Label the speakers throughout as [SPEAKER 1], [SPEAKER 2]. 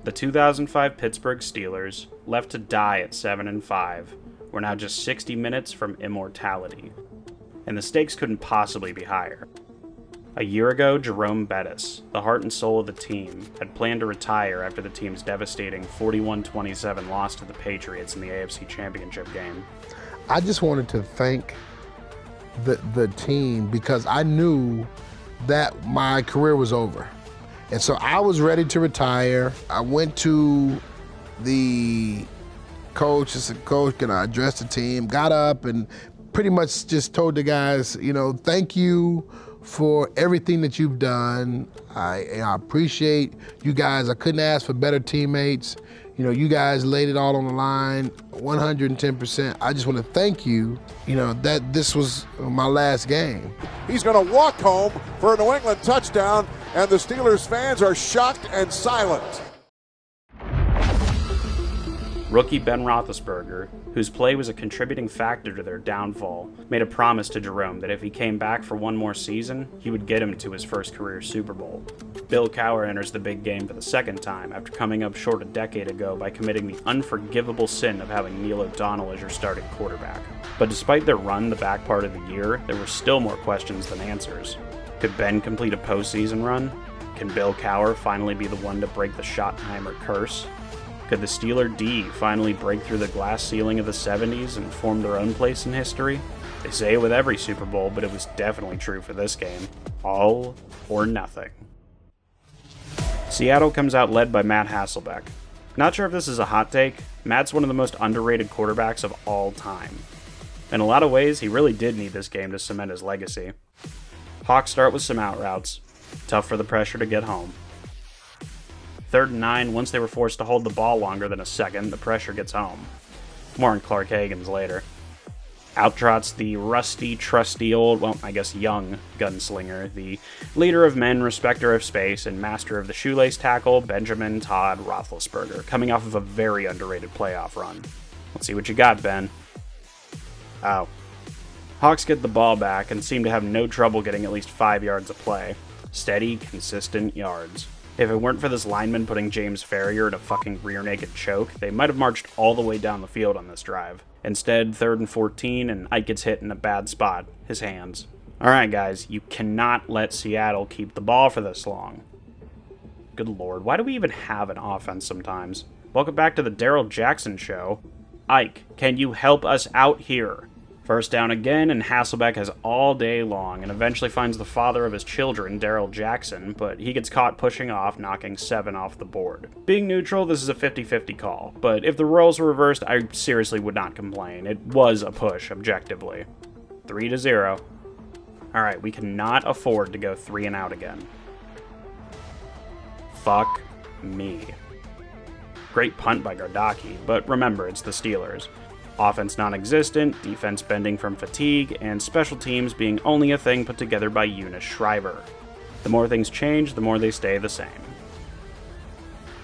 [SPEAKER 1] The 2005 Pittsburgh Steelers, left to die at 7-5, were now just 60 minutes from immortality, and the stakes couldn't possibly be higher. A year ago, Jerome, the heart and soul of the team, had planned to retire after the team's devastating 41-27 loss to the Patriots in the AFC Championship game.
[SPEAKER 2] I just wanted to thank the team because I knew that my career was over. And so I was ready to retire. I went to the coach and said, "Coach, can I address the team?" Got up and pretty much just told the guys, thank you for everything that you've done. I appreciate you guys. I couldn't ask for better teammates. You guys laid it all on the line, 110%. I just want to thank you, that this was my last game.
[SPEAKER 3] He's going to walk home for a New England touchdown, and the Steelers fans are shocked and silent.
[SPEAKER 1] Rookie Ben Roethlisberger, whose play was a contributing factor to their downfall, made a promise to Jerome that if he came back for one more season, he would get him to his first career Super Bowl. Bill Cowher enters the big game for the second time after coming up short a decade ago by committing the unforgivable sin of having Neil O'Donnell as your starting quarterback. But despite their run the back part of the year, there were still more questions than answers. Could Ben complete a postseason run? Can Bill Cowher finally be the one to break the Schottenheimer curse? Could the Steeler D finally break through the glass ceiling of the 70s and form their own place in history? They say it with every Super Bowl, but it was definitely true for this game. All or nothing. Seattle comes out led by Matt Hasselbeck. Not sure if this is a hot take, Matt's one of the most underrated quarterbacks of all time. In a lot of ways, he really did need this game to cement his legacy. Hawks start with some out routes. Tough for the pressure to get home. 3rd and 9, once they were forced to hold the ball longer than a second, the pressure gets home. More on Clark Hagan's later. Out trots the rusty, trusty old, young gunslinger, the leader of men, respecter of space, and master of the shoelace tackle, Benjamin Todd Roethlisberger, coming off of a very underrated playoff run. Let's see what you got, Ben. Oh. Hawks get the ball back and seem to have no trouble getting at least 5 yards of play. Steady, consistent yards. If it weren't for this lineman putting James Ferrier in a fucking rear naked choke, they might have marched all the way down the field on this drive. Instead, 3rd and 14, and Ike gets hit in a bad spot, his hands. Alright guys, you cannot let Seattle keep the ball for this long. Good lord, why do we even have an offense sometimes? Welcome back to the Daryl Jackson Show. Ike, can you help us out here? First down again, and Hasselbeck has all day long, and eventually finds the father of his children, Daryl Jackson, but he gets caught pushing off, knocking 7 off the board. Being neutral, this is a 50-50 call, but if the roles were reversed, I seriously would not complain. It was a push, objectively. 3-0. Alright, we cannot afford to go 3 and out again. Fuck me. Great punt by Gardocki, but remember, it's the Steelers. Offense non-existent, defense bending from fatigue, and special teams being only a thing put together by Eunice Shriver. The more things change, the more they stay the same.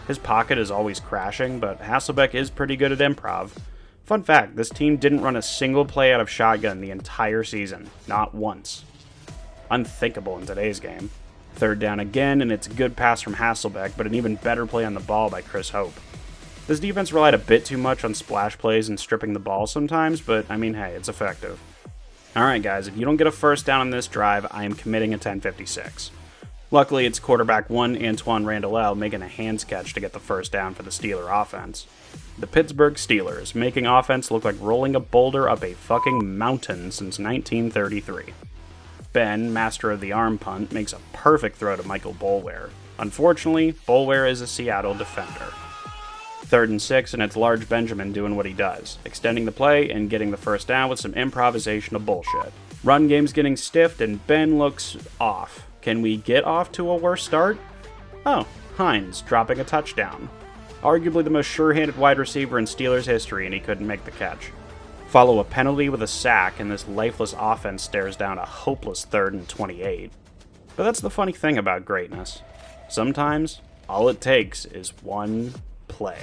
[SPEAKER 1] His pocket is always crashing, but Hasselbeck is pretty good at improv. Fun fact, this team didn't run a single play out of shotgun the entire season. Not once. Unthinkable in today's game. 3rd down again, and it's a good pass from Hasselbeck, but an even better play on the ball by Chris Hope. This defense relied a bit too much on splash plays and stripping the ball sometimes, but hey, it's effective. Alright guys, if you don't get a first down on this drive, I am committing a 10-56. Luckily, it's quarterback 1 Antoine Randall making a hands catch to get the first down for the Steeler offense. The Pittsburgh Steelers, making offense look like rolling a boulder up a fucking mountain since 1933. Ben, master of the arm punt, makes a perfect throw to Michael Boulware. Unfortunately, Boulware is a Seattle defender. 3rd and 6, and it's Large Benjamin doing what he does, extending the play and getting the first down with some improvisational bullshit. Run game's getting stiffed, and Ben looks off. Can we get off to a worse start? Oh, Hines dropping a touchdown. Arguably the most sure-handed wide receiver in Steelers history, and he couldn't make the catch. Follow a penalty with a sack, and this lifeless offense stares down a hopeless 3rd and 28. But that's the funny thing about greatness. Sometimes, all it takes is one play.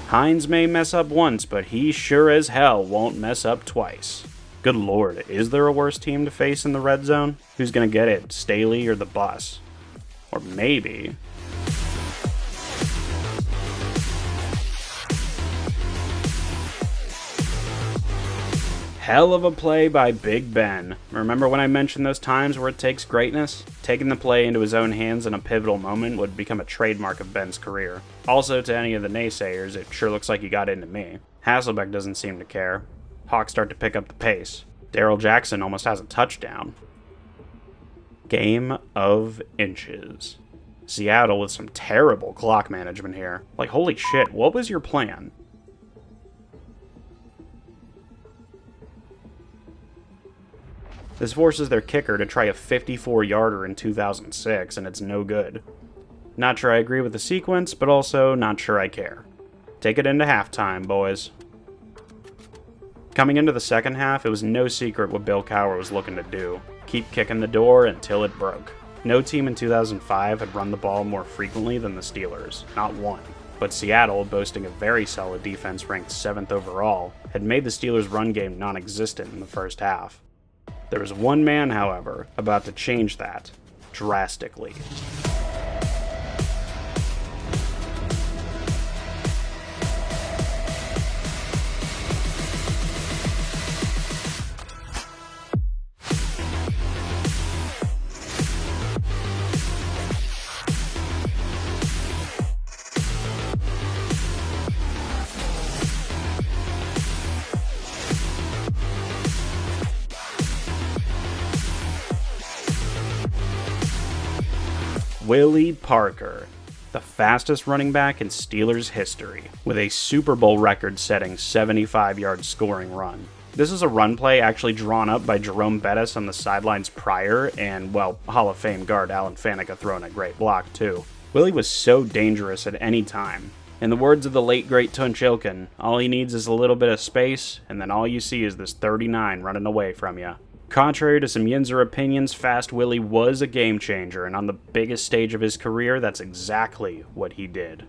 [SPEAKER 1] Hines may mess up once, but he sure as hell won't mess up twice. Good lord, is there a worse team to face in the red zone? Who's gonna get it, Staley or the bus? Or maybe... Hell of a play by Big Ben. Remember when I mentioned those times where it takes greatness? Taking the play into his own hands in a pivotal moment would become a trademark of Ben's career. Also, to any of the naysayers, it sure looks like he got into me. Hasselbeck doesn't seem to care. Hawks start to pick up the pace. Darrell Jackson almost has a touchdown. Game of inches. Seattle with some terrible clock management here. Like, holy shit, what was your plan? This forces their kicker to try a 54-yarder in 2006, and it's no good. Not sure I agree with the sequence, but also not sure I care. Take it into halftime, boys. Coming into the second half, it was no secret what Bill Cowher was looking to do. Keep kicking the door until it broke. No team in 2005 had run the ball more frequently than the Steelers, not one. But Seattle, boasting a very solid defense ranked 7th overall, had made the Steelers' run game non-existent in the first half. There was one man, however, about to change that drastically. Willie Parker, the fastest running back in Steelers history, with a Super Bowl record-setting 75-yard scoring run. This is a run play actually drawn up by Jerome Bettis on the sidelines prior, and, well, Hall of Fame guard Alan Faneca throwing a great block, too. Willie was so dangerous at any time. In the words of the late great Tunch Ilkin, all he needs is a little bit of space, and then all you see is this 39 running away from you. Contrary to some Yinzer opinions, Fast Willie was a game changer, and on the biggest stage of his career, that's exactly what he did.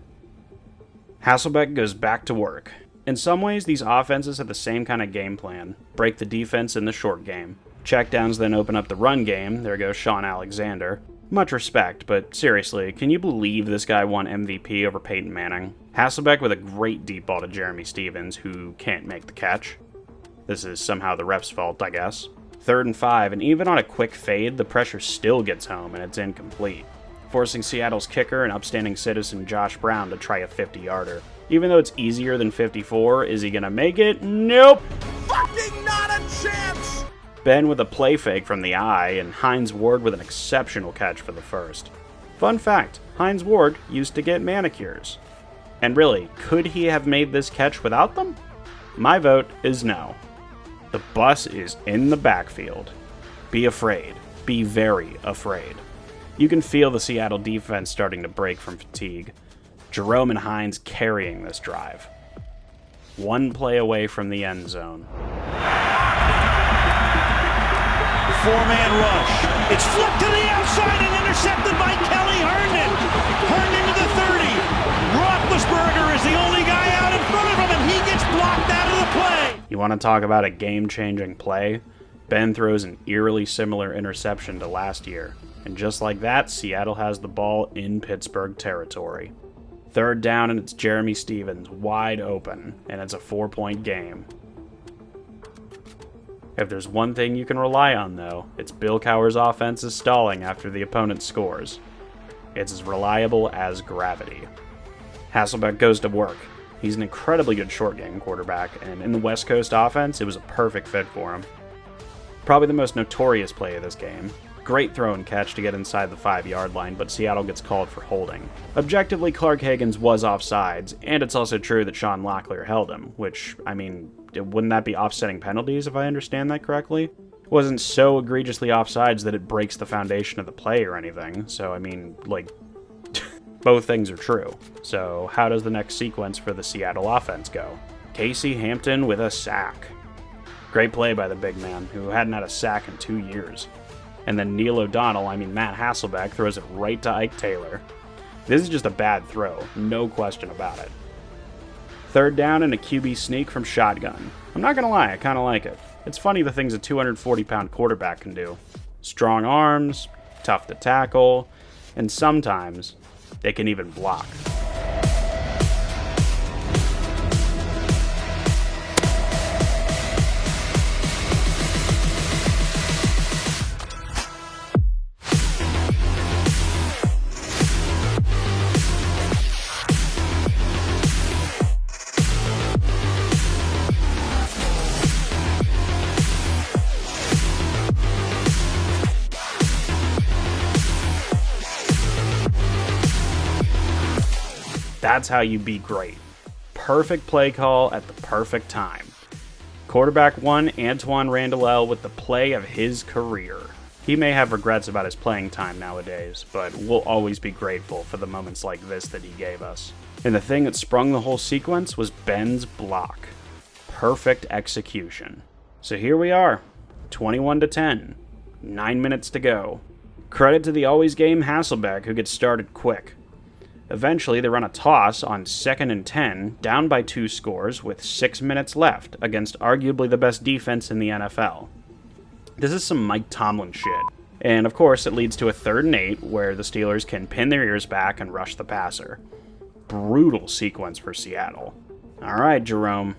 [SPEAKER 1] Hasselbeck goes back to work. In some ways, these offenses have the same kind of game plan. Break the defense in the short game. Checkdowns then open up the run game. There goes Sean Alexander. Much respect, but seriously, can you believe this guy won MVP over Peyton Manning? Hasselbeck with a great deep ball to Jeremy Stevens, who can't make the catch. This is somehow the ref's fault, I guess. 3rd and 5, and even on a quick fade, the pressure still gets home and it's incomplete, forcing Seattle's kicker and upstanding citizen Josh Brown to try a 50-yarder. Even though it's easier than 54, is he gonna make it? Nope!
[SPEAKER 3] Fucking not a chance!
[SPEAKER 1] Ben with a play fake from the eye, and Hines Ward with an exceptional catch for the first. Fun fact, Hines Ward used to get manicures. And really, could he have made this catch without them? My vote is no. The bus is in the backfield. Be afraid. Be very afraid. You can feel the Seattle defense starting to break from fatigue. Jerome and Hines carrying this drive. One play away from the end zone.
[SPEAKER 4] 4-man rush. It's flipped to the outside and intercepted by Kelly Herndon. Herndon to the 30. Roethlisberger is the only guy out in front of him, and he gets blocked out of the play.
[SPEAKER 1] You want to talk about a game-changing play? Ben throws an eerily similar interception to last year. And just like that, Seattle has the ball in Pittsburgh territory. 3rd down, and it's Jeremy Stevens wide open, and it's a 4-point game. If there's one thing you can rely on, though, it's Bill Cowher's offense is stalling after the opponent scores. It's as reliable as gravity. Hasselbeck goes to work. He's an incredibly good short game quarterback, and in the West Coast offense, it was a perfect fit for him. Probably the most notorious play of this game. Great throw and catch to get inside the 5-yard line, but Seattle gets called for holding. Objectively, Clark Higgins was offsides, and it's also true that Sean Locklear held him, which, I mean, wouldn't that be offsetting penalties if I understand that correctly? It wasn't so egregiously offsides that it breaks the foundation of the play or anything, so I mean, like, both things are true. So how does the next sequence for the Seattle offense go? Casey Hampton with a sack. Great play by the big man, who hadn't had a sack in 2 years. And then Matt Hasselbeck throws it right to Ike Taylor. This is just a bad throw, no question about it. Third down and a QB sneak from shotgun. I'm not going to lie, I kind of like it. It's funny the things a 240-pound quarterback can do. Strong arms, tough to tackle, and sometimes they can even block. That's how you be great. Perfect play call at the perfect time. Quarterback 1, Antoine Randall with the play of his career. He may have regrets about his playing time nowadays, but we'll always be grateful for the moments like this that he gave us. And the thing that sprung the whole sequence was Ben's block. Perfect execution. So here we are, 21-10, 9 minutes to go. Credit to the always game Hasselbeck who gets started quick. Eventually, they run a toss on 2nd and 10, down by 2 scores with 6 minutes left against arguably the best defense in the NFL. This is some Mike Tomlin shit. And of course, it leads to a 3rd and 8 where the Steelers can pin their ears back and rush the passer. Brutal sequence for Seattle. All right, Jerome,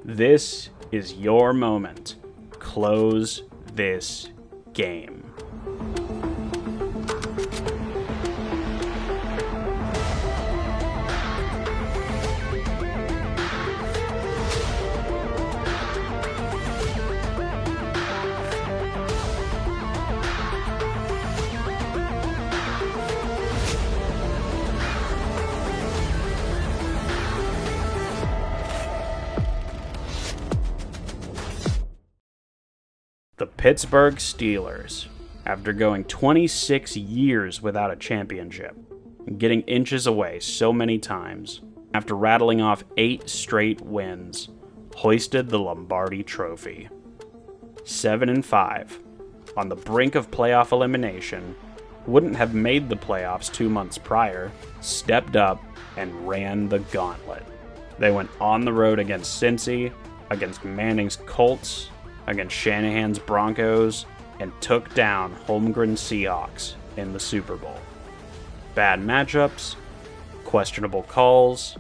[SPEAKER 1] this is your moment. Close this game. The Pittsburgh Steelers, after going 26 years without a championship, and getting inches away so many times, after rattling off 8 straight wins, hoisted the Lombardi Trophy. 7-5, on the brink of playoff elimination, wouldn't have made the playoffs 2 months prior, stepped up and ran the gauntlet. They went on the road against Cincy, against Manning's Colts, against Shanahan's Broncos, and took down Holmgren Seahawks in the Super Bowl. Bad matchups, questionable calls,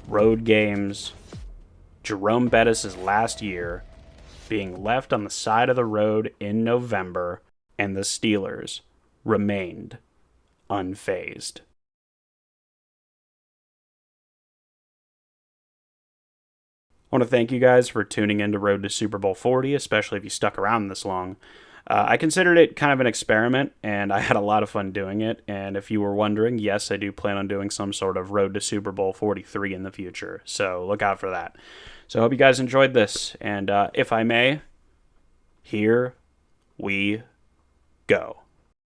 [SPEAKER 1] road games, Jerome Bettis' last year, being left on the side of the road in November, and the Steelers remained unfazed. I want to thank you guys for tuning in to Road to Super Bowl 40, especially if you stuck around this long. I considered it kind of an experiment, and I had a lot of fun doing it. And if you were wondering, yes, I do plan on doing some sort of Road to Super Bowl 43 in the future, so look out for that. So I hope you guys enjoyed this, and if I may, here we go.